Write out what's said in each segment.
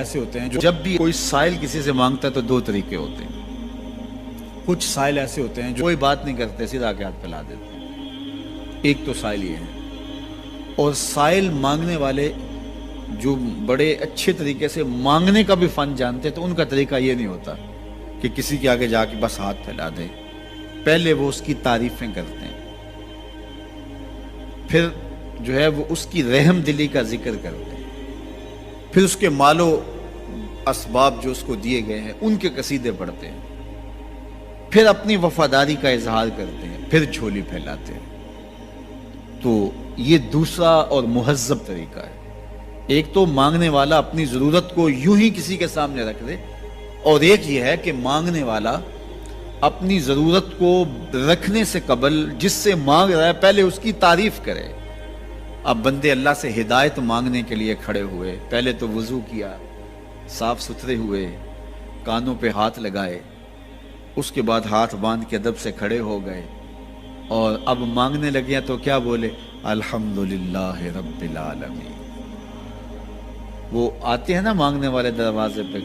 ایسے ہوتے ہیں جو جب بھی کوئی سائل کسی سے مانگتا ہے تو دو طریقے ہوتے ہیں. کچھ سائل ایسے ہوتے ہیں جو کوئی بات نہیں کرتے، سیدھا کے ہاتھ پھیلا دیتے ہیں. ایک تو سائل یہ ہے. اور سائل مانگنے والے جو بڑے اچھے طریقے سے مانگنے کا بھی فن جانتے ہیں تو ان کا طریقہ یہ نہیں ہوتا کہ کسی کے آگے جا کے بس ہاتھ پھیلا دیں. پہلے وہ اس کی تعریفیں کرتے ہیں، پھر جو ہے وہ اس کی رحم دلی کا ذکر کرتے ہیں، پھر اس کے مال و اسباب جو اس کو دیے گئے ہیں ان کے قصیدے پڑھتے ہیں، پھر اپنی وفاداری کا اظہار کرتے ہیں، پھر جھولی پھیلاتے ہیں. تو یہ دوسرا اور مہذب طریقہ ہے. ایک تو مانگنے والا اپنی ضرورت کو یوں ہی کسی کے سامنے رکھ دے، اور ایک یہ ہے کہ مانگنے والا اپنی ضرورت کو رکھنے سے قبل جس سے مانگ رہا ہے پہلے اس کی تعریف کرے. اب بندے اللہ سے ہدایت مانگنے کے لیے کھڑے ہوئے، پہلے تو وضو کیا، صاف ستھرے ہوئے، کانوں پہ ہاتھ لگائے، اس کے بعد ہاتھ باندھ کے ادب سے کھڑے ہو گئے، اور اب مانگنے لگے تو کیا بولے؟ الحمدللہ رب العالمین. وہ آتے ہیں نا مانگنے والے دروازے پہ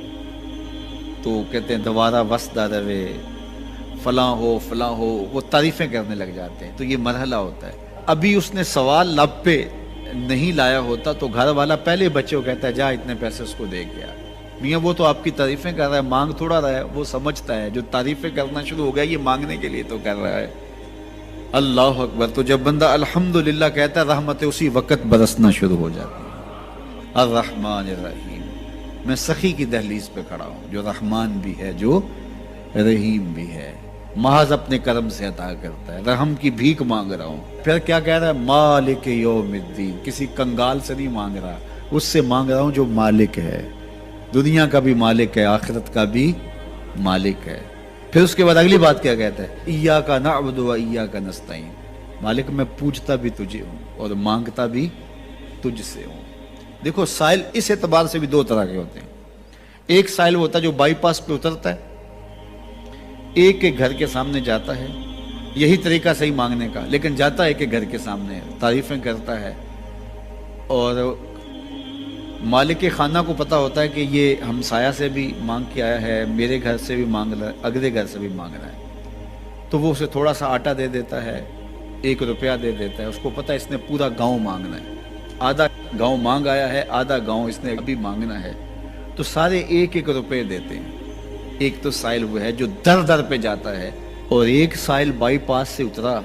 تو کہتے ہیں دوبارہ وسدہ روے، فلاں ہو فلاں ہو، وہ تعریفیں کرنے لگ جاتے ہیں. تو یہ مرحلہ ہوتا ہے. ابھی اس نے سوال لب پہ نہیں لایا ہوتا تو گھر والا پہلے بچے کو کہتا ہے جا اتنے پیسے اس کو دے گیا. میاں وہ تو آپ کی تعریفیں کر رہا ہے، مانگ تھوڑا رہا ہے. وہ سمجھتا ہے جو تعریفیں کرنا شروع ہو گیا یہ مانگنے کے لیے تو کر رہا ہے. اللہ اکبر. تو جب بندہ الحمدللہ کہتا ہے رحمتیں اسی وقت برسنا شروع ہو جاتی ہیں. الرحمن الرحیم. میں سخی کی دہلیز پہ کھڑا ہوں جو رحمان بھی ہے جو رحیم بھی ہے، محض اپنے کرم سے عطا کرتا ہے. رحم کی بھیک مانگ رہا ہوں. پھر کیا کہہ رہا ہے؟ مالک یوم الدین. کسی کنگال سے نہیں مانگ رہا، اس سے مانگ رہا ہوں جو مالک ہے، دنیا کا بھی مالک ہے، آخرت کا بھی مالک ہے. پھر اس کے بعد اگلی بات کیا کہتا ہے؟ ایاک نعبد و ایاک نستعین. مالک میں پوچھتا بھی تجھے ہوں اور مانگتا بھی تجھ سے ہوں. دیکھو سائل اس اعتبار سے بھی دو طرح کے ہوتے ہیں. ایک سائل ہوتا ہے جو بائی پاس پہ اترتا ہے، ایک کے گھر کے سامنے جاتا ہے، یہی طریقہ صحیح مانگنے کا، لیکن جاتا ہے کہ گھر کے سامنے تعریفیں کرتا ہے، اور مالک خانہ کو پتہ ہوتا ہے کہ یہ ہمسایہ سے بھی مانگ کے آیا ہے، میرے گھر سے بھی مانگ رہا ہے، اگلے گھر سے بھی مانگ رہا ہے. تو وہ اسے تھوڑا سا آٹا دے دیتا ہے، 1 روپیہ دے دیتا ہے. اس کو پتہ ہے اس نے پورا گاؤں مانگنا ہے، آدھا گاؤں مانگ آیا ہے، آدھا گاؤں اس نے ابھی مانگنا ہے. تو سارے 1-1 روپے دیتے ہیں. ایک تو سائل وہ ہے جو در در پہ جاتا ہے، اور ایک سائل بائی پاس سے اترا،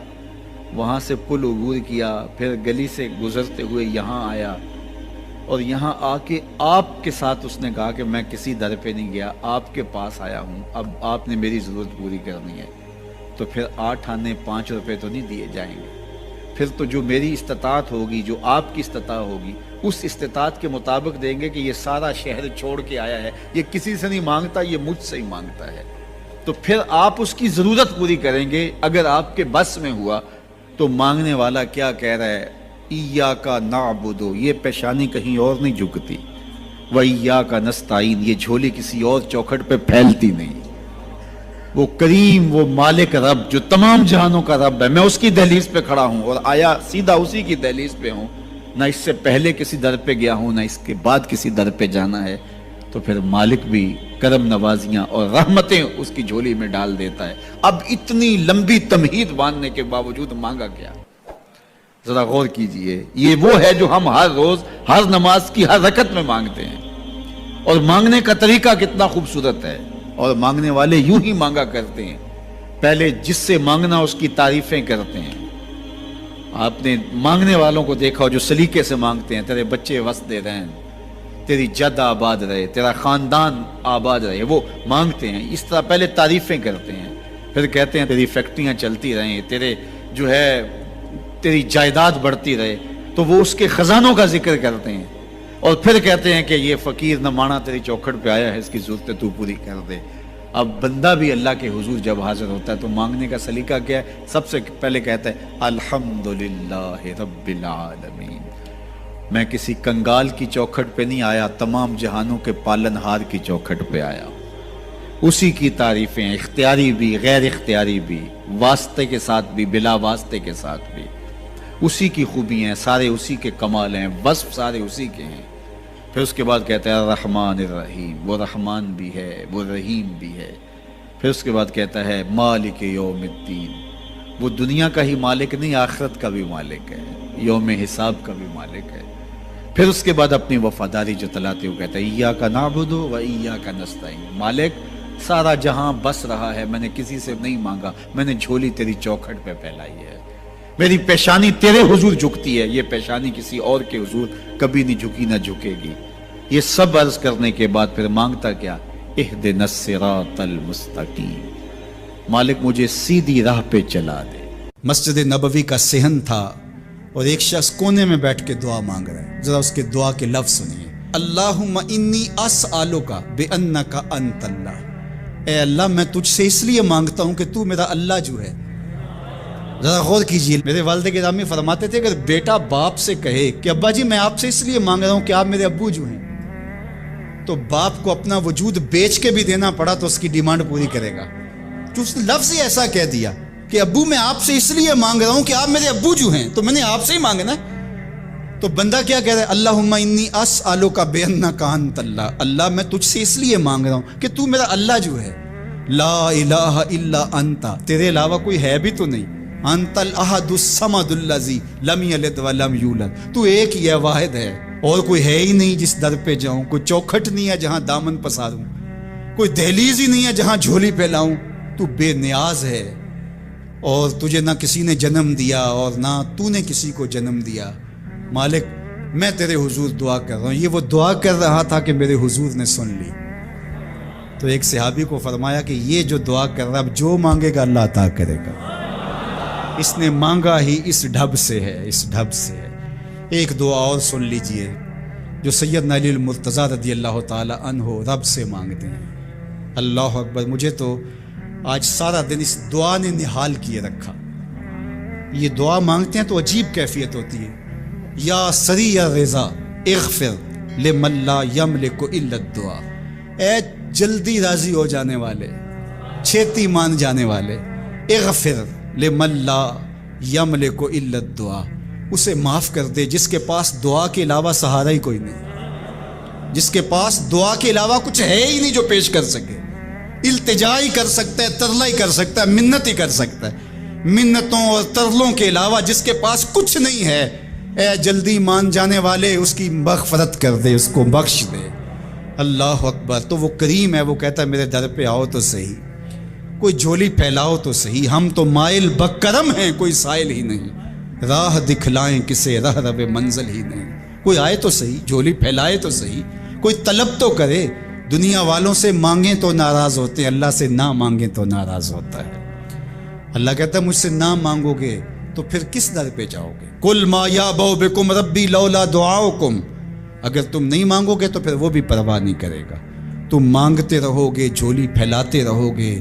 وہاں سے پل عبور کیا، پھر گلی سے گزرتے ہوئے یہاں آیا، اور یہاں آ کے آپ کے ساتھ اس نے کہا کہ میں کسی در پہ نہیں گیا، آپ کے پاس آیا ہوں، اب آپ نے میری ضرورت پوری کرنی ہے. تو پھر 8 آنے 5 روپے تو نہیں دیے جائیں گے. پھر تو جو میری استطاعت ہوگی، جو آپ کی استطاعت ہوگی، اس استطاعت کے مطابق دیں گے کہ یہ سارا شہر چھوڑ کے آیا ہے، یہ کسی سے نہیں مانگتا، یہ مجھ سے ہی مانگتا ہے. تو پھر آپ اس کی ضرورت پوری کریں گے. اگر آپ کے بس میں ہوا تو مانگنے والا کیا کہہ رہا ہے؟ ایاک نعبد. یہ پیشانی کہیں اور نہیں جھکتی، وایاک نستعین. یہ جھولی کسی اور چوکھٹ پہ پھیلتی نہیں. وہ کریم، وہ مالک رب جو تمام جہانوں کا رب ہے، میں اس کی دہلیز پہ کھڑا ہوں اور آیا سیدھا اسی کی دہلیز پہ ہوں. نہ اس سے پہلے کسی در پہ گیا ہوں، نہ اس کے بعد کسی در پہ جانا ہے. تو پھر مالک بھی کرم نوازیاں اور رحمتیں اس کی جھولی میں ڈال دیتا ہے. اب اتنی لمبی تمہید باندھنے کے باوجود مانگا کیا؟ ذرا غور کیجئے. یہ وہ ہے جو ہم ہر روز ہر نماز کی ہر رکعت میں مانگتے ہیں، اور مانگنے کا طریقہ کتنا خوبصورت ہے. اور مانگنے والے یوں ہی مانگا کرتے ہیں. پہلے جس سے مانگنا اس کی تعریفیں کرتے ہیں. آپ نے مانگنے والوں کو دیکھا جو سلیقے سے مانگتے ہیں، تیرے بچے وسدے رہیں، تیری جد آباد رہے، تیرا خاندان آباد رہے. وہ مانگتے ہیں اس طرح، پہلے تعریفیں کرتے ہیں، پھر کہتے ہیں تیری فیکٹریاں چلتی رہیں، تیرے جو ہے تیری جائیداد بڑھتی رہے. تو وہ اس کے خزانوں کا ذکر کرتے ہیں، اور پھر کہتے ہیں کہ یہ فقیر نمانہ تیری چوکھٹ پہ آیا ہے، اس کی ضرورتیں تو پوری کر دے. اب بندہ بھی اللہ کے حضور جب حاضر ہوتا ہے تو مانگنے کا سلیقہ کیا ہے؟ سب سے پہلے کہتا ہے الحمدللہ رب العالمین. میں کسی کنگال کی چوکھٹ پہ نہیں آیا، تمام جہانوں کے پالن ہار کی چوکھٹ پہ آیا. اسی کی تعریفیں اختیاری بھی غیر اختیاری بھی، واسطے کے ساتھ بھی بلا واسطے کے ساتھ بھی. اسی کی خوبی ہیں، سارے اسی کے کمال ہیں، وصف سارے اسی کے ہیں. پھر اس کے بعد کہتا ہے الرحمن الرحیم، وہ رحمان بھی ہے وہ رحیم بھی ہے۔ پھر اس کے بعد کہتا ہے مالک یوم الدین، وہ دنیا کا ہی مالک نہیں، آخرت کا بھی مالک ہے، یوم حساب کا بھی مالک ہے۔ پھر اس کے بعد اپنی وفاداری جتلاتے ہوئے کہتا ہے ایاک نعبد و ایاک نستعین، مالک سارا جہاں بس رہا ہے، میں نے کسی سے نہیں مانگا، میں نے جھولی تیری چوکھٹ پہ پھیلائی ہے، میری پیشانی تیرے حضور جھکتی ہے، یہ پیشانی کسی اور کے حضور کبھی نہیں جھکی نہ جھکے گی۔ یہ سب عرض کرنے کے بعد پھر مانگتا کیا؟ اہدنا الصراط المستقیم، مالک مجھے سیدھی راہ پہ چلا دے۔ مسجد نبوی کا صحن تھا اور ایک شخص کونے میں بیٹھ کے دعا مانگ رہا ہے، ذرا اس کے دعا کے لفظ سنیے۔ اللہم انی اسألک بانک انت اللہ، اے اللہ میں تجھ سے اس لیے مانگتا ہوں کہ تو میرا اللہ جو ہے۔ ذرا غور کیجیے، میرے والد گرامی فرماتے تھے اگر بیٹا باپ سے کہے کہ ابا جی میں آپ سے اس لیے مانگ رہا ہوں کہ آپ میرے ابو جو ہیں، تو باپ کو اپنا وجود بیچ کے بھی دینا پڑا تو اس کی ڈیمانڈ پوری کرے گا، جو اس نے لفظ ہی ایسا کہہ دیا کہ ابو میں آپ سے اس لیے مانگ رہا ہوں کہ آپ میرے ابو جو ہیں، تو میں نے آپ سے ہی مانگنا ہے۔ تو بندہ کیا کہہ رہا ہے؟ اللہم انی اسألک بانک انت اللہ، اللہ میں تجھ سے اس لیے مانگ رہا ہوں کہ تو میرا اللہ جو ہے، لا الہ الا انت، تیرے علاوہ کوئی ہے بھی تو نہیں، انت الاحد الصمد الذی لم یلد ولم یولد، تو ایک ہی ہے، واحد ہے، اور کوئی ہے ہی نہیں جس در پہ جاؤں، کوئی چوکھٹ نہیں ہے جہاں دامن پساروں، کوئی دہلیز ہی نہیں ہے جہاں جھولی پھیلاؤں، تو بے نیاز ہے، اور تجھے نہ کسی نے جنم دیا اور نہ تو نے کسی کو جنم دیا۔ مالک میں تیرے حضور دعا کر رہا ہوں۔ یہ وہ دعا کر رہا تھا کہ میرے حضور نے سن لی۔ تو ایک صحابی کو فرمایا کہ یہ جو دعا کر رہا ہے اب جو مانگے گا اللہ عطا کرے گا، اس نے مانگا ہی اس ڈھب سے ہے، اس ڈھب سے ہے۔ ایک دعا اور سن لیجئے جو سیدنا علی المرتضیٰ رضی اللہ تعالی عنہ رب سے مانگتے ہیں۔ اللہ اکبر، مجھے تو آج سارا دن اس دعا نے نحال کیے رکھا۔ یہ دعا مانگتے ہیں تو عجیب کیفیت ہوتی ہے، یا سریع الرضا اغفر لمن لا یملک الا الدعاء، اے جلدی راضی ہو جانے والے، چھیتی مان جانے والے، اغفر لمن لا یملک الا الدعاء، اسے معاف کر دے جس کے پاس دعا کے علاوہ سہارا ہی کوئی نہیں، جس کے پاس دعا کے علاوہ کچھ ہے ہی نہیں جو پیش کر سکے، التجا ہی کر سکتا ہے، ترلا ہی کر سکتا ہے، منت ہی کر سکتا ہے، منتوں اور ترلوں کے علاوہ جس کے پاس کچھ نہیں ہے، اے جلدی مان جانے والے اس کی مغفرت کر دے، اس کو بخش دے۔ اللہ اکبر، تو وہ کریم ہے، وہ کہتا ہے میرے در پہ آؤ تو صحیح، کوئی جھولی پھیلاؤ تو صحیح، ہم تو مائل بکرم ہیں، کوئی سائل ہی نہیں، راہ دکھلائیں کسے رہ رب منزل ہی نہیں، کوئی آئے تو صحیح، جھولی پھیلائے تو صحیح، کوئی طلب تو کرے۔ دنیا والوں سے مانگیں تو ناراض ہوتے ہیں، اللہ سے نہ مانگیں تو ناراض ہوتا ہے۔ اللہ کہتا ہے مجھ سے نہ مانگو گے تو پھر کس در پہ جاؤ گے؟ قل ما یعبؤ بکم ربی لولا دعاؤکم، اگر تم نہیں مانگو گے تو پھر وہ بھی پرواہ نہیں کرے گا، تم مانگتے رہو گے، جھولی پھیلاتے رہو گے،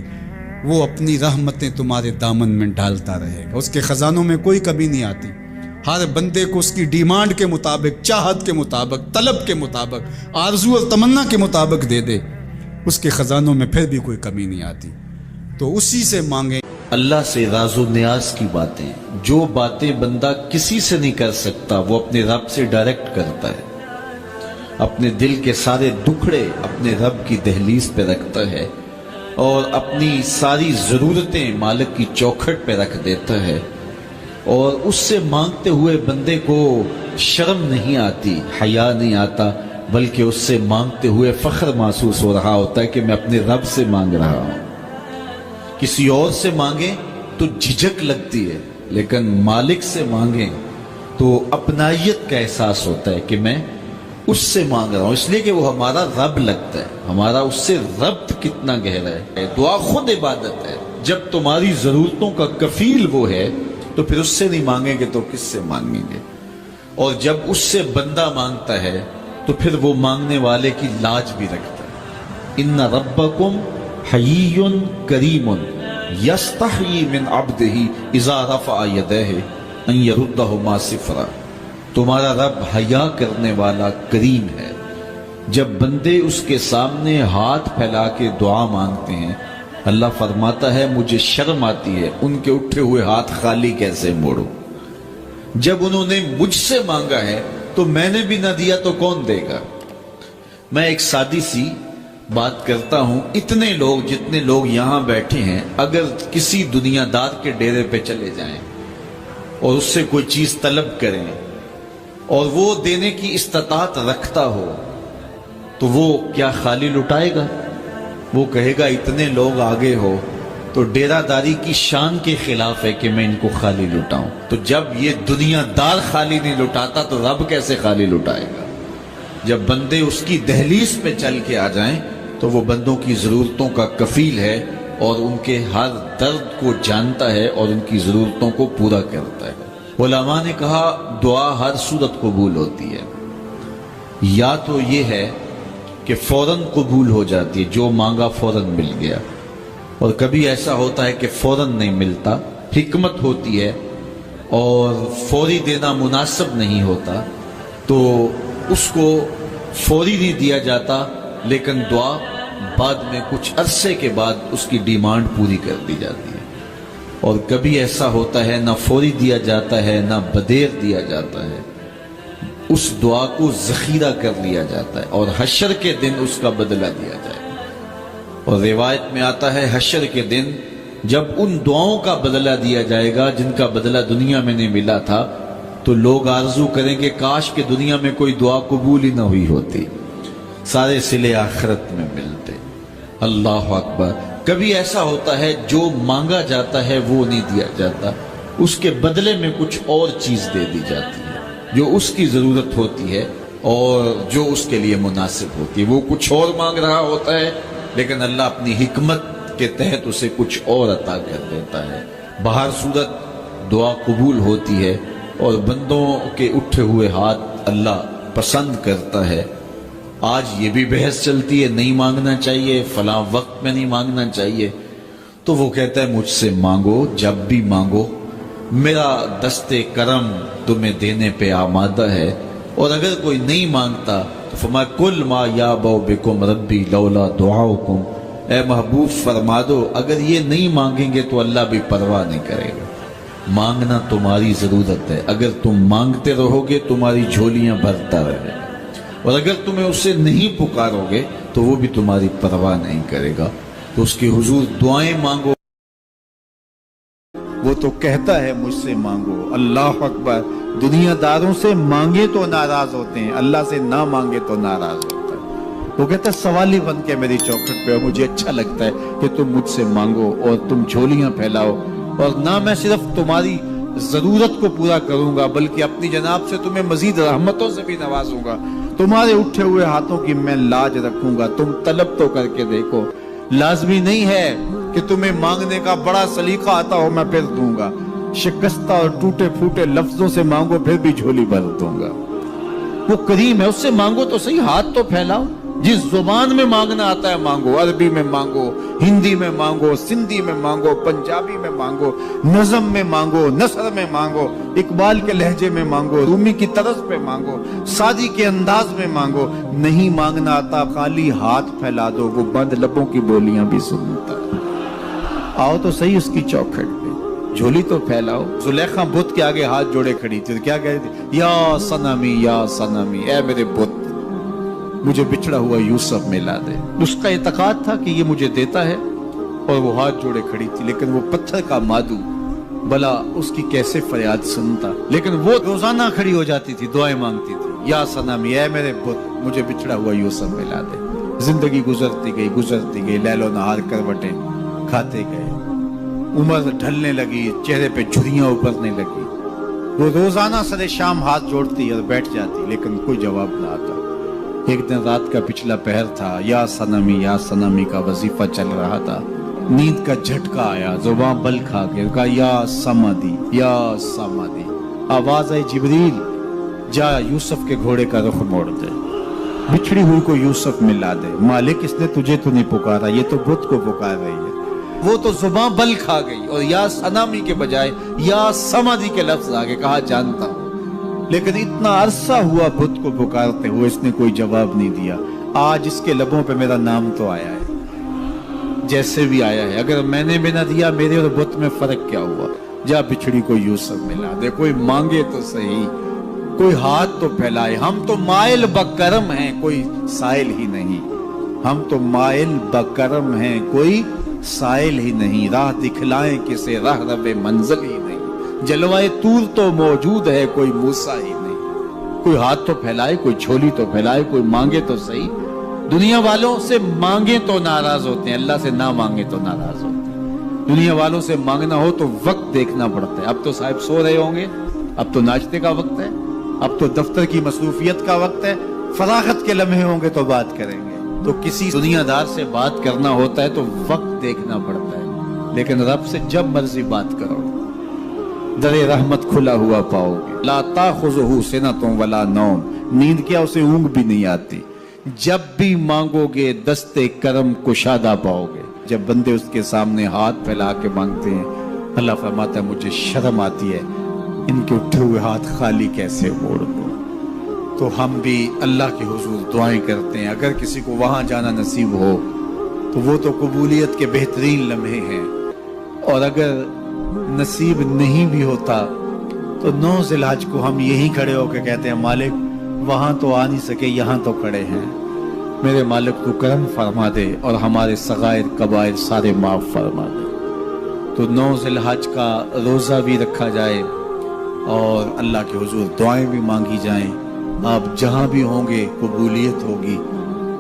وہ اپنی رحمتیں تمہارے دامن میں ڈالتا رہے گا، اس کے خزانوں میں کوئی کمی نہیں آتی، ہر بندے کو اس کی ڈیمانڈ کے مطابق، چاہت کے مطابق، طلب کے مطابق، آرزو اور تمنا کے مطابق دے دے، اس کے خزانوں میں پھر بھی کوئی کمی نہیں آتی، تو اسی سے مانگیں۔ اللہ سے راز و نیاز کی باتیں، جو باتیں بندہ کسی سے نہیں کر سکتا وہ اپنے رب سے ڈائریکٹ کرتا ہے، اپنے دل کے سارے دکھڑے اپنے رب کی دہلیز پہ رکھتا ہے، اور اپنی ساری ضرورتیں مالک کی چوکھٹ پہ رکھ دیتا ہے، اور اس سے مانگتے ہوئے بندے کو شرم نہیں آتی، حیا نہیں آتا، بلکہ اس سے مانگتے ہوئے فخر محسوس ہو رہا ہوتا ہے کہ میں اپنے رب سے مانگ رہا ہوں۔ کسی اور سے مانگیں تو جھجک لگتی ہے، لیکن مالک سے مانگیں تو اپنائیت کا احساس ہوتا ہے کہ میں اس سے مانگ رہا ہوں، اس لیے کہ وہ ہمارا رب لگتا ہے، ہمارا اس سے ربط کتنا گہرا ہے۔ دعا خود عبادت ہے، جب تمہاری ضرورتوں کا کفیل وہ ہے تو پھر اس سے نہیں مانگیں گے تو کس سے مانگیں گے، اور جب اس سے بندہ مانگتا ہے تو پھر وہ مانگنے والے کی لاج بھی رکھتا ہے۔ ان ربکم حیی کریم یستحیی من عبدہ اذا رفع یدیہ ان یردہما صفرا، تمہارا رب حیا کرنے والا کریم ہے، جب بندے اس کے سامنے ہاتھ پھیلا کے دعا مانگتے ہیں اللہ فرماتا ہے مجھے شرم آتی ہے ان کے اٹھے ہوئے ہاتھ خالی کیسے موڑوں، جب انہوں نے مجھ سے مانگا ہے تو میں نے بھی نہ دیا تو کون دے گا۔ میں ایک سادی سی بات کرتا ہوں، اتنے لوگ جتنے لوگ یہاں بیٹھے ہیں اگر کسی دنیا دار کے ڈیرے پہ چلے جائیں اور اس سے کوئی چیز طلب کریں اور وہ دینے کی استطاعت رکھتا ہو تو وہ کیا خالی لٹائے گا؟ وہ کہے گا اتنے لوگ آگے ہو تو ڈیرہ داری کی شان کے خلاف ہے کہ میں ان کو خالی لٹاؤں۔ تو جب یہ دنیا دار خالی نہیں لٹاتا تو رب کیسے خالی لٹائے گا؟ جب بندے اس کی دہلیز پہ چل کے آ جائیں تو وہ بندوں کی ضرورتوں کا کفیل ہے اور ان کے ہر درد کو جانتا ہے اور ان کی ضرورتوں کو پورا کرتا ہے۔ علماء نے کہا دعا ہر صورت قبول ہوتی ہے، یا تو یہ ہے کہ فوراً قبول ہو جاتی ہے، جو مانگا فوراً مل گیا، اور کبھی ایسا ہوتا ہے کہ فوراً نہیں ملتا، حکمت ہوتی ہے اور فوری دینا مناسب نہیں ہوتا تو اس کو فوری نہیں دیا جاتا، لیکن دعا بعد میں کچھ عرصے کے بعد اس کی ڈیمانڈ پوری کر دی جاتی ہے۔ اور کبھی ایسا ہوتا ہے نہ فوری دیا جاتا ہے نہ بدیر دیا جاتا ہے، اس دعا کو ذخیرہ کر لیا جاتا ہے اور حشر کے دن اس کا بدلہ دیا جائے گا۔ اور روایت میں آتا ہے حشر کے دن جب ان دعاؤں کا بدلہ دیا جائے گا جن کا بدلہ دنیا میں نہیں ملا تھا تو لوگ آرزو کریں گے کاش کہ دنیا میں کوئی دعا قبول ہی نہ ہوئی ہوتی، سارے صلے آخرت میں ملتے۔ اللہ اکبر۔ کبھی ایسا ہوتا ہے جو مانگا جاتا ہے وہ نہیں دیا جاتا، اس کے بدلے میں کچھ اور چیز دے دی جاتی ہے جو اس کی ضرورت ہوتی ہے اور جو اس کے لیے مناسب ہوتی ہے۔ وہ کچھ اور مانگ رہا ہوتا ہے لیکن اللہ اپنی حکمت کے تحت اسے کچھ اور عطا کر دیتا ہے۔ بہر صورت دعا قبول ہوتی ہے اور بندوں کے اٹھے ہوئے ہاتھ اللہ پسند کرتا ہے۔ آج یہ بھی بحث چلتی ہے نہیں مانگنا چاہیے، فلاں وقت میں نہیں مانگنا چاہیے، تو وہ کہتا ہے مجھ سے مانگو جب بھی مانگو، میرا دست کرم تمہیں دینے پہ آمادہ ہے۔ اور اگر کوئی نہیں مانگتا تو فرمایا کل ما یابو بکم ربی لولا دعاؤکم، اے محبوب فرما دو اگر یہ نہیں مانگیں گے تو اللہ بھی پرواہ نہیں کرے گا۔ مانگنا تمہاری ضرورت ہے، اگر تم مانگتے رہو گے تمہاری جھولیاں بھرتا رہے گا، اور اگر تمہیں اسے نہیں پکارو گے تو وہ بھی تمہاری پرواہ نہیں کرے گا۔ تو اس کے حضور دعائیں مانگو، وہ تو کہتا ہے مجھ سے مانگو۔ اللہ اکبر۔ دنیا داروں سے مانگے تو ناراض ہوتے ہیں، اللہ سے نہ مانگے تو ناراض ہوتا ہے۔ وہ کہتا ہے سوالی بن کے میری چوکھٹ پہ، مجھے اچھا لگتا ہے کہ تم مجھ سے مانگو اور تم جھولیاں پھیلاؤ، اور نہ میں صرف تمہاری ضرورت کو پورا کروں گا بلکہ اپنی جناب سے تمہیں مزید رحمتوں سے بھی نوازوں گا۔ تمہارے اٹھے ہوئے ہاتھوں کی میں لاج رکھوں گا، تم طلب تو کر کے دیکھو۔ لازمی نہیں ہے کہ تمہیں مانگنے کا بڑا سلیقہ آتا ہو میں پھر دوں گا، شکستہ اور ٹوٹے پھوٹے لفظوں سے مانگو پھر بھی جھولی بھر دوں گا۔ وہ کریم ہے، اس سے مانگو تو صحیح، ہاتھ تو پھیلاؤ۔ جس زبان میں مانگنا آتا ہے مانگو، عربی میں مانگو، ہندی میں مانگو، سندھی میں مانگو، پنجابی میں مانگو، نظم میں مانگو، نثر میں مانگو، اقبال کے لہجے میں مانگو، رومی کی طرز پہ مانگو، سادی کے انداز میں مانگو۔ نہیں مانگنا آتا خالی ہاتھ پھیلا دو، وہ بند لبوں کی بولیاں بھی سنتا ہے۔ آؤ تو صحیح اس کی چوکھٹ پہ، جھولی تو پھیلاؤ۔ زلیخا بت کے آگے ہاتھ جوڑے کھڑی تھی، کیا کہہ رہی تھی؟ یا صنمی یا صنمی، اے میرے بت مجھے بچھڑا ہوا یوسف ملا دے۔ اس کا اعتقاد تھا کہ یہ مجھے دیتا ہے، اور وہ ہاتھ جوڑے کھڑی تھی، لیکن وہ پتھر کا مادو بلا اس کی کیسے فریاد سنتا۔ لیکن وہ روزانہ کھڑی ہو جاتی تھی، دعائیں مانگتی تھی، یا صنمی اے میرے بت مجھے بچھڑا ہوا یوسف ملا دے۔ زندگی گزرتی گئی، لیل و نہار کروٹیں کھاتے گئے، عمر ڈھلنے لگی، چہرے پہ جھریاں ابھرنے لگی۔ وہ روزانہ سر شام ہاتھ جوڑتی اور بیٹھ جاتی، لیکن کوئی جواب نہ آتا۔ ایک دن رات کا پچھلا پہر تھا، یا صنمی کا وظیفہ چل رہا تھا، نیند کا جھٹکا آیا، زبان بل کھا کے کہا یا سمادی یا سمادی۔ آواز آئی جبریل جا یوسف کے گھوڑے کا رخ موڑ دے، بچھڑی ہوئی کو یوسف ملا دے۔ مالک اس نے تجھے تو نہیں پکارا، یہ تو بت کو پکار رہی ہے۔ وہ تو زبان بل کھا گئی اور یا صنمی کے بجائے یا سمادی کے لفظ آگے کہا جانتا ہوں، لیکن اتنا عرصہ ہوا بت کو پکارتے ہوئے اس نے کوئی جواب نہیں دیا۔ آج اس کے لبوں پہ میرا نام تو آیا ہے، جیسے بھی آیا ہے، اگر میں نے بھی نہ دیا میرے اور بت میں فرق کیا ہوا؟ جا بچھڑی کو یوسف ملا دے۔ کوئی مانگے تو صحیح، کوئی ہاتھ تو پھیلائے. ہم تو مائل بکرم ہیں, کوئی سائل ہی نہیں. ہم تو مائل بکرم ہیں, کوئی سائل ہی نہیں. راہ دکھلائیں کسے, راہ رب منزل ہی نہیں. جلوائے طور تو موجود ہے, کوئی موسیٰ ہی نہیں. کوئی ہاتھ تو پھیلائے, کوئی جھولی تو پھیلائے, کوئی مانگے تو صحیح. دنیا والوں سے مانگے تو ناراض ہوتے ہیں, اللہ سے نہ مانگے تو ناراض ہوتے ہیں. دنیا والوں سے مانگنا ہو تو وقت دیکھنا پڑتا ہے. اب تو صاحب سو رہے ہوں گے, اب تو ناشتے کا وقت ہے, اب تو دفتر کی مصروفیت کا وقت ہے, فراغت کے لمحے ہوں گے تو بات کریں گے. تو کسی دنیا دار سے بات کرنا ہوتا ہے تو وقت دیکھنا پڑتا ہے. لیکن رب سے جب مرضی بات کرو, در رحمت کھلا ہوا پاؤ گے. لا تاخذہ سنۃ ولا نوم, نیند کیا اسے اونگ بھی نہیں آتی. جب بھی مانگو گے دستے کرم کشادہ پاؤ گے. جب بندے اس کے سامنے ہاتھ پھیلا کے مانگتے ہیں, اللہ فرماتا ہے مجھے شرم آتی ہے, ان کے اٹھے ہوئے ہاتھ خالی کیسے موڑ دوں. تو ہم بھی اللہ کے حضور دعائیں کرتے ہیں. اگر کسی کو وہاں جانا نصیب ہو تو وہ تو قبولیت کے بہترین لمحے ہیں, اور اگر نصیب نہیں بھی ہوتا تو 9 ذی الحج کو ہم یہی کھڑے ہو کے کہتے ہیں مالک وہاں تو آ نہیں سکے, یہاں تو کھڑے ہیں, میرے مالک تو کرم فرما دے اور ہمارے صغائر کبائر سارے معاف فرما دے. تو 9 ذی الحج کا روزہ بھی رکھا جائے اور اللہ کے حضور دعائیں بھی مانگی جائیں. آپ جہاں بھی ہوں گے قبولیت ہوگی,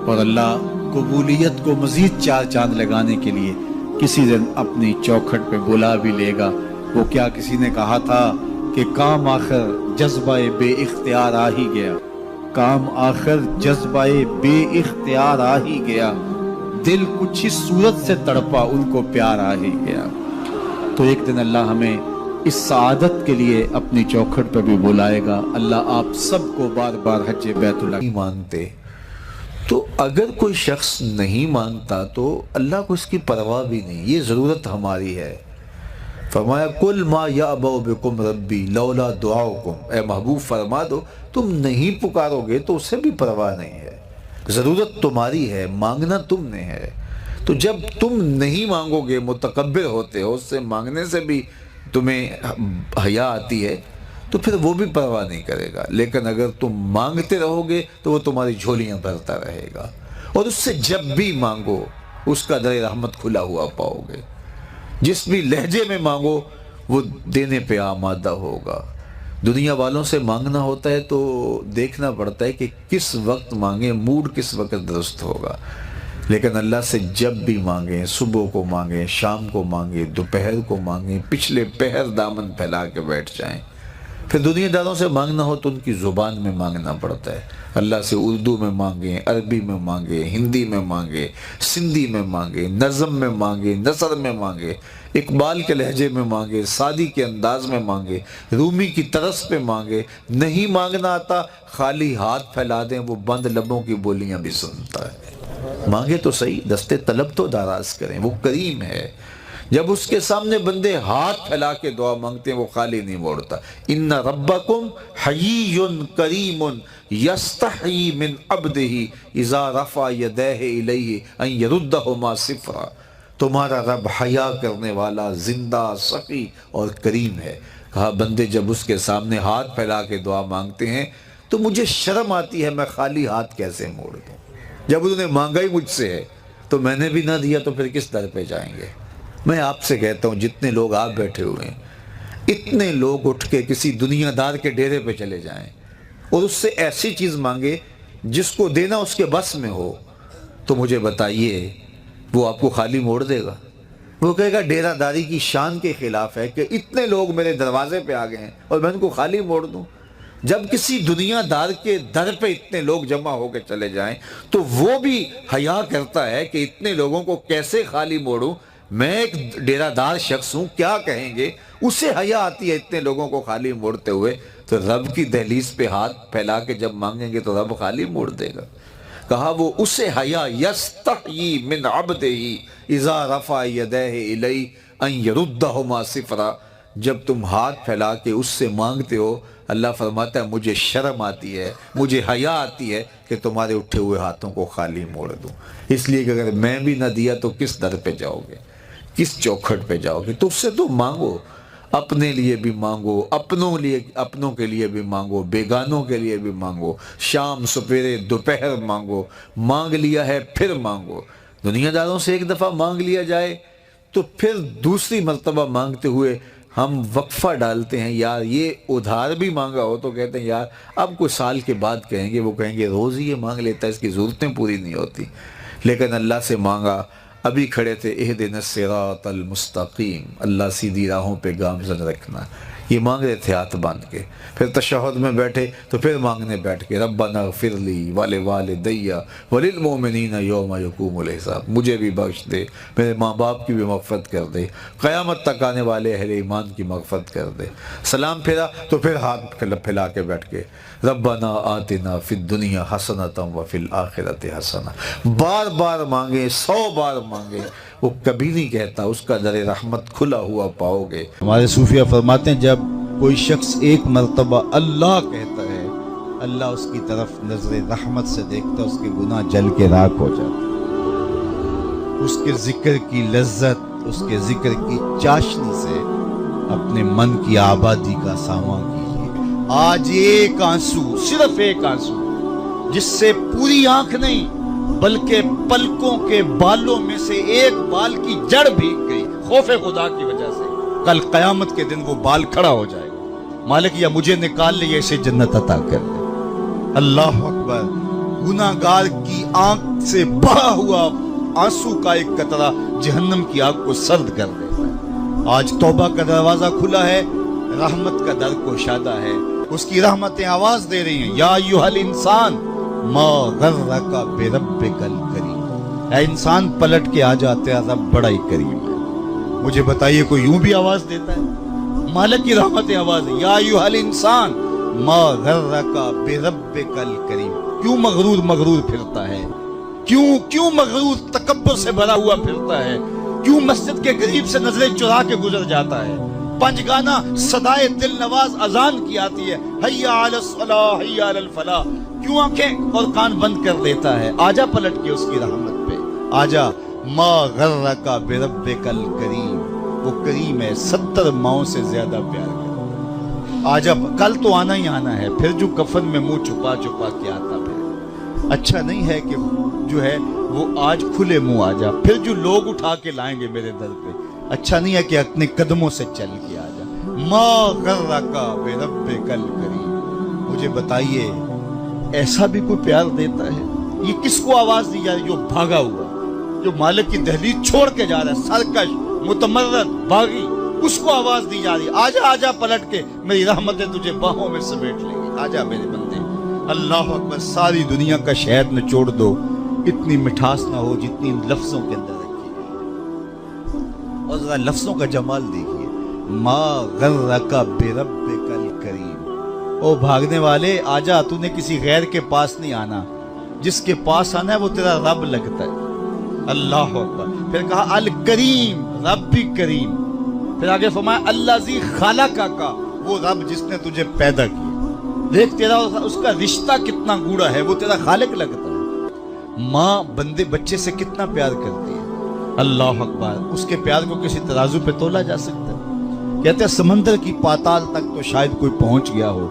اور اللہ قبولیت کو مزید 4 چاند لگانے کے لیے کسی دن اپنی چوکھٹ پہ بلا بھی لے گا. وہ کیا کسی نے کہا تھا کہ کام آخر جذبہ بے اختیار آ ہی گیا, کام آخر جذبہ بے اختیار آ ہی گیا, دل کچھ ہی صورت سے تڑپا ان کو پیار آ ہی گیا. تو ایک دن اللہ ہمیں اس سعادت کے لیے اپنی چوکھٹ پہ بھی بلائے گا. اللہ آپ سب کو بار بار حج بیت اللہ نہیں مانتے. تو اگر کوئی شخص نہیں مانتا تو اللہ کو اس کی پرواہ بھی نہیں, یہ ضرورت ہماری ہے. فرمایا کل ما یعبأ بکم ربی لولا دعاؤکم, اے محبوب فرما دو تم نہیں پکارو گے تو اسے بھی پرواہ نہیں ہے. ضرورت تمہاری ہے, مانگنا تم نے ہے. تو جب تم نہیں مانگو گے, متکبر ہوتے ہو, اس سے مانگنے سے بھی تمہیں حیا آتی ہے, تو پھر وہ بھی پرواہ نہیں کرے گا. لیکن اگر تم مانگتے رہو گے تو وہ تمہاری جھولیاں بھرتا رہے گا, اور اس سے جب بھی مانگو اس کا در رحمت کھلا ہوا پاؤ گے. جس بھی لہجے میں مانگو وہ دینے پہ آمادہ ہوگا. دنیا والوں سے مانگنا ہوتا ہے تو دیکھنا پڑتا ہے کہ کس وقت مانگیں, موڈ کس وقت درست ہوگا. لیکن اللہ سے جب بھی مانگیں, صبح کو مانگیں, شام کو مانگیں, دوپہر کو مانگیں, پچھلے پہر دامن پھیلا کے بیٹھ جائیں. پھر دنیا داروں سے مانگنا ہو تو ان کی زبان میں مانگنا پڑتا ہے. اللہ سے اردو میں مانگیں, عربی میں مانگیں, ہندی میں مانگیں, سندھی میں مانگیں, نظم میں مانگیں, نثر میں مانگیں, اقبال کے لہجے میں مانگیں, سعدی کے انداز میں مانگیں, رومی کی طرز پہ مانگیں. نہیں مانگنا آتا خالی ہاتھ پھیلا دیں, وہ بند لبوں کی بولیاں بھی سنتا ہے. مانگے تو صحیح, دستے طلب تو دراز کریں, وہ کریم ہے. جب اس کے سامنے بندے ہاتھ پھیلا کے دعا مانگتے ہیں وہ خالی نہیں موڑتا. ان ربکم حیی کریم یستحیی من عبدہ اذا رفع یدیہ الیہ ان یردہما صفرا. تمہارا رب حیا کرنے والا, زندہ, سخی اور کریم ہے. کہا بندے جب اس کے سامنے ہاتھ پھیلا کے دعا مانگتے ہیں تو مجھے شرم آتی ہے, میں خالی ہاتھ کیسے موڑ دوں. جب انہوں نے مانگا ہی مجھ سے ہے تو میں نے بھی نہ دیا تو پھر کس در پہ جائیں گے. میں آپ سے کہتا ہوں جتنے لوگ آپ بیٹھے ہوئے ہیں, اتنے لوگ اٹھ کے کسی دنیا دار کے ڈیرے پہ چلے جائیں اور اس سے ایسی چیز مانگے جس کو دینا اس کے بس میں ہو, تو مجھے بتائیے وہ آپ کو خالی موڑ دے گا؟ وہ کہے گا ڈیرہ داری کی شان کے خلاف ہے کہ اتنے لوگ میرے دروازے پہ آ گئے ہیں اور میں ان کو خالی موڑ دوں. جب کسی دنیا دار کے در پہ اتنے لوگ جمع ہو کے چلے جائیں تو وہ بھی حیا کرتا ہے کہ اتنے لوگوں کو کیسے خالی موڑوں, میں ایک ڈیرہ دار شخص ہوں, کیا کہیں گے. اسے حیا آتی ہے اتنے لوگوں کو خالی موڑتے ہوئے. تو رب کی دہلیز پہ ہاتھ پھیلا کے جب مانگیں گے تو رب خالی موڑ دے گا. کہا وہ اسے حیا یستحیی من عبدہ اذا رفع یدیہ الیہ ان یردہما صفرا. جب تم ہاتھ پھیلا کے اس سے مانگتے ہو, اللہ فرماتا ہے مجھے شرم آتی ہے, مجھے حیا آتی ہے کہ تمہارے اٹھے ہوئے ہاتھوں کو خالی موڑ دوں. اس لیے کہ اگر میں بھی نہ دیا تو کس در پہ جاؤ گے, کس چوکھٹ پہ جاؤ گے. تو اس سے تو مانگو. اپنے لیے بھی مانگو، اپنوں کے لیے بھی مانگو، بیگانوں کے لیے بھی مانگو، شام سپیرے دوپہر مانگو، مانگ لیا ہے پھر مانگو۔ دنیا داروں سے ایک دفعہ مانگ لیا جائے تو پھر دوسری مرتبہ مانگتے ہوئے ہم وقفہ ڈالتے ہیں، یار یہ ادھار بھی مانگا ہو تو کہتے ہیں یار اب کچھ سال کے بعد کہیں گے، وہ کہیں گے روز ہی یہ مانگ لیتا ہے، اس کی ضرورتیں پوری نہیں ہوتی۔ لیکن اللہ سے مانگا، ابھی کھڑے تھے اہدنا الصراط المستقیم، اللہ سیدھی راہوں پہ گامزن رکھنا، یہ مانگ رہے تھے ہاتھ باندھ کے۔ پھر تشہد میں بیٹھے تو پھر مانگنے بیٹھ کے ربنا اغفر لی ولوالدی وللمؤمنین یوم یقوم الحساب، مجھے بھی بخش دے، میرے ماں باپ کی بھی مغفرت کر دے، قیامت تک آنے والے اہل ایمان کی مغفرت کر دے۔ سلام پھیرا تو پھر ہاتھ پھیلا کے بیٹھ کے ربنا آتنا فی الدنیا حسنۃ وفی الآخرۃ حسنہ، بار بار مانگے، 100 بار مانگے، وہ کبھی نہیں کہتا اس کا در رحمت کھلا ہوا پاؤ گے۔ ہمارے صوفیہ فرماتے ہیں جب کوئی شخص ایک مرتبہ اللہ کہتا ہے، اللہ اس کی طرف نظر رحمت سے دیکھتا ہے، اس کے گناہ جل کے راکھ ہو جاتے ہیں۔ اس کے ذکر کی لذت، اس کے ذکر کی چاشنی سے اپنے من کی آبادی کا سامان کیجیے۔ آج ایک آنسو، صرف ایک آنسو، جس سے پوری آنکھ نہیں بلکہ پلکوں کے بالوں میں سے ایک بال کی جڑ بھیگ گئی خوف خدا کی وجہ سے، کل قیامت کے دن وہ بال کھڑا ہو جائے گا، مالک یا مجھے نکال لے یا اسے جنت عطا کر دے۔ اللہ اکبر، گناہ گار کی آنکھ سے بہا ہوا آنسو کا ایک قطرہ جہنم کی آگ کو سرد کر دیتا ہے۔ آج توبہ کا دروازہ کھلا ہے، رحمت کا در کوشادہ ہے، اس کی رحمتیں آواز دے رہی ہیں، یا ایھا الانسان ما غرک بربک الکریم، اے انسان پلٹ کے آ جاتے ہیں، رب بڑا ہی کریم ہے۔ مجھے بتائیے کوئی یوں بھی آواز دیتا ہے؟ مالک کی رحمتیں آواز ہے، یا ایھا الانسان ما غرک بربک الکریم۔ کیوں مغرور پھرتا ہے؟ کیوں مغرور تکبر سے بھرا ہوا پھرتا ہے؟ کیوں مسجد کے قریب سے نظریں چرا کے گزر جاتا ہے؟ پنج گانا صدائے دل نواز اذان کی آتی ہے، حیا علی الصلاح حیا علی الفلاح، کیوں آنکھیں اور کان بند کر دیتا ہے؟ آجا پلٹ کے اس کی رحمت پہ، آجا۔ ما غرک بربک الکریم، وہ کریم ہے، 70 ماؤں سے زیادہ پیار کرتا۔ آجا، کل تو آنا ہی آنا ہے، پھر جو کفن میں منہ چھپا کے آتا پھر اچھا نہیں ہے کہ جو ہے وہ آج کھلے منہ آجا، پھر جو لوگ اٹھا کے لائیں گے میرے در پہ، اچھا نہیں ہے کہ اپنے قدموں سے چل کے آجا۔ ما غرک بربک الکریم، مجھے بتائیے ایسا بھی کوئی پیار دیتا ہے؟ یہ کس کو آواز دی جا رہی؟ جو بھاگا ہوا، جو مالک کی دہلیز چھوڑ کے جا رہا ہے، سرکش، متمرد، باغی، اس کو آواز دی جا رہی ہے، آجا پلٹ کے، میری رحمتیں تجھے باہوں میں سمیٹ لیں گی، آجا میرے بندے۔ اللہ اکبر، ساری دنیا کا شہد نچوڑ دو، اتنی مٹھاس نہ ہو جتنی ان لفظوں کے اندر رکھی گئی۔ اور ذرا لفظوں کا جمال دیکھیے، ما غرک بربک الکریم، او بھاگنے والے آجا، تو نے کسی غیر کے پاس نہیں آنا، جس کے پاس آنا ہے وہ تیرا رب لگتا ہے۔ اللہ اکبر، پھر کہا الکریم، رب بھی کریم، پھر آگے فرمایا الذی خلقک کا، وہ رب جس نے تجھے پیدا کیا۔ دیکھ تیرا اس کا رشتہ کتنا گوڑا ہے، وہ تیرا خالق لگتا ہے۔ ماں بچے سے کتنا پیار کرتی ہے، اللہ اکبر، اس کے پیار کو کسی ترازو پہ تولا جا سکتا ہے؟ کہتے ہیں سمندر کی پاتال تک تو شاید کوئی پہنچ گیا ہو،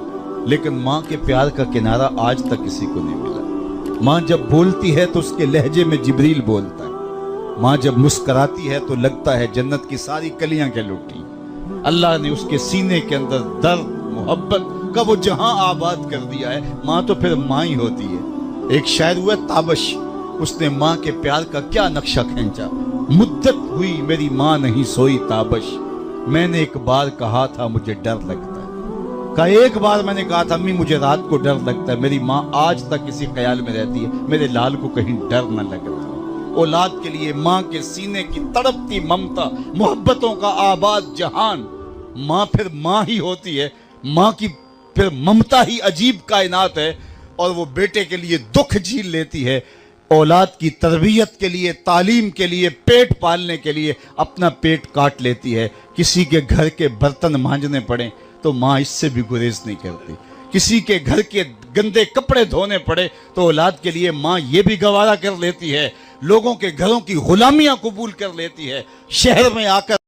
لیکن ماں کے پیار کا کنارہ آج تک کسی کو نہیں ملا۔ ماں جب بولتی ہے تو اس کے لہجے میں جبریل بولتا ہے، ماں جب مسکراتی ہے تو لگتا ہے جنت کی ساری کلیاں کے لٹی۔ اللہ نے اس کے سینے کے اندر درد محبت کا وہ جہاں آباد کر دیا ہے۔ ماں تو پھر ماں ہی ہوتی ہے۔ ایک شاعر ہوا تابش، اس نے ماں کے پیار کا کیا نقشہ کھینچا، مدت ہوئی میری ماں نہیں سوئی تابش، میں نے ایک بار کہا تھا مجھے ڈر لگتا ہے، کہا ایک بار میں نے کہا تھا امی مجھے رات کو ڈر لگتا ہے، میری ماں آج تک اسی خیال میں رہتی ہے میرے لال کو کہیں ڈر نہ لگ رہا۔ اولاد کے لیے ماں کے سینے کی تڑپتی ممتا، محبتوں کا آباد جہان، ماں پھر ماں ہی ہوتی ہے، ماں کی پھر ممتا ہی عجیب کائنات ہے، اور وہ بیٹے کے لیے دکھ جھیل لیتی ہے، اولاد کی تربیت کے لیے، تعلیم کے لیے، پیٹ پالنے کے لیے اپنا پیٹ کاٹ لیتی ہے۔ کسی کے گھر کے برتن مانجنے پڑیں تو ماں اس سے بھی گریز نہیں کرتی، کسی کے گھر کے گندے کپڑے دھونے پڑے تو اولاد کے لیے ماں یہ بھی گوارا کر لیتی ہے، لوگوں کے گھروں کی غلامیاں قبول کر لیتی ہے، شہر میں آ کر